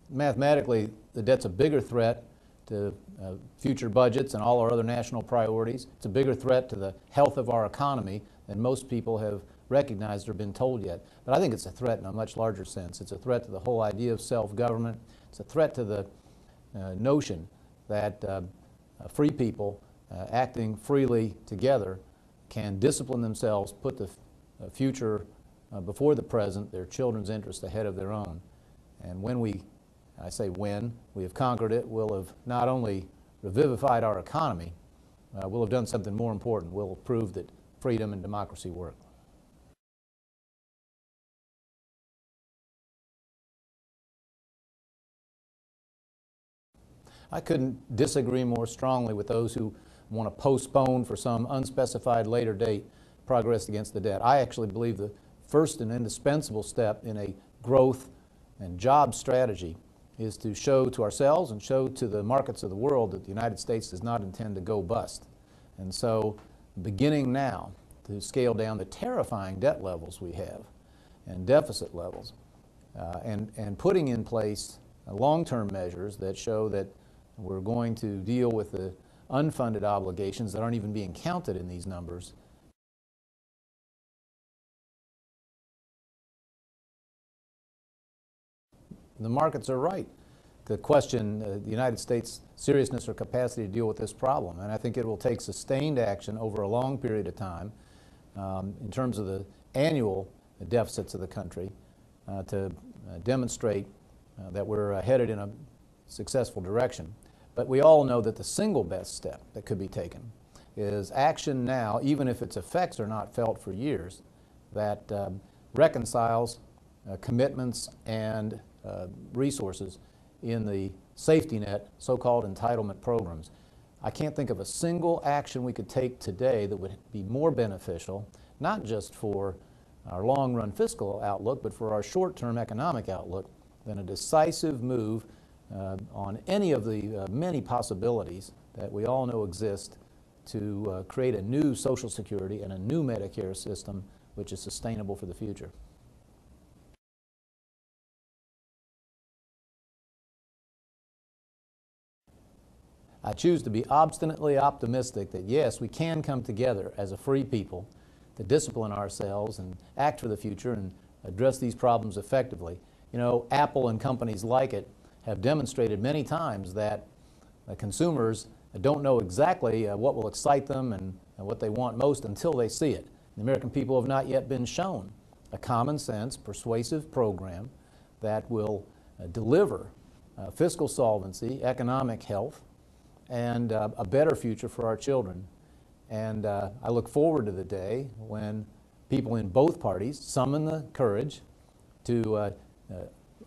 Mathematically, the debt's a bigger threat to future budgets and all our other national priorities. It's a bigger threat to the health of our economy than most people have recognized or been told yet. But I think it's a threat in a much larger sense. It's a threat to the whole idea of self-government. It's a threat to the notion that free people acting freely together can discipline themselves, put the future before the present, their children's interests ahead of their own. And when I say when, we have conquered it, we'll have not only revivified our economy, we'll have done something more important. We'll have proved that freedom and democracy work. I couldn't disagree more strongly with those who want to postpone for some unspecified later date progress against the debt. I actually believe the first and indispensable step in a growth and job strategy is to show to ourselves and show to the markets of the world that the United States does not intend to go bust. And so beginning now to scale down the terrifying debt levels we have and deficit levels and putting in place long-term measures that show that we're going to deal with the unfunded obligations that aren't even being counted in these numbers. The markets are right to question the United States' seriousness or capacity to deal with this problem. And I think it will take sustained action over a long period of time in terms of the annual deficits of the country to demonstrate that we're headed in a successful direction. But we all know that the single best step that could be taken is action now, even if its effects are not felt for years, that reconciles commitments and resources in the safety net, so-called entitlement programs. I can't think of a single action we could take today that would be more beneficial, not just for our long-run fiscal outlook, but for our short-term economic outlook, than a decisive move on any of the many possibilities that we all know exist to create a new Social Security and a new Medicare system which is sustainable for the future. I choose to be obstinately optimistic that yes, we can come together as a free people to discipline ourselves and act for the future and address these problems effectively. You know, Apple and companies like it have demonstrated many times that consumers don't know exactly what will excite them and what they want most until they see it. The American people have not yet been shown a common sense, persuasive program that will deliver fiscal solvency, economic health, and a better future for our children. And I look forward to the day when people in both parties summon the courage to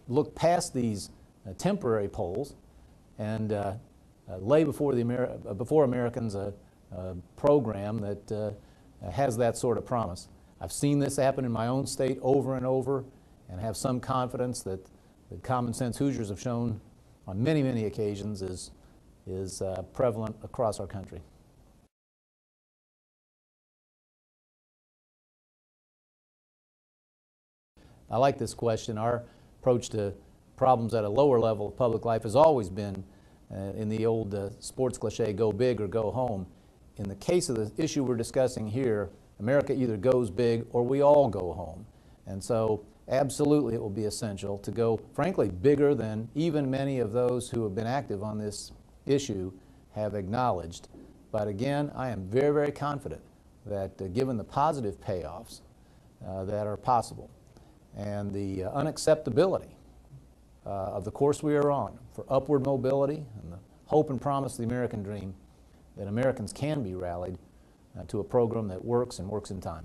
look past these temporary polls and lay before Americans a program that has that sort of promise. I've seen this happen in my own state over and over, and have some confidence that the common sense Hoosiers have shown on many, many occasions is prevalent across our country. I like this question. Our approach to problems at a lower level of public life has always been, in the old sports cliche, go big or go home. In the case of the issue we're discussing here, America either goes big or we all go home. And so absolutely it will be essential to go, frankly, bigger than even many of those who have been active on this issue have acknowledged. But again, I am very, very confident that given the positive payoffs that are possible and the unacceptability of the course we are on for upward mobility and the hope and promise of the American dream, that Americans can be rallied to a program that works and works in time.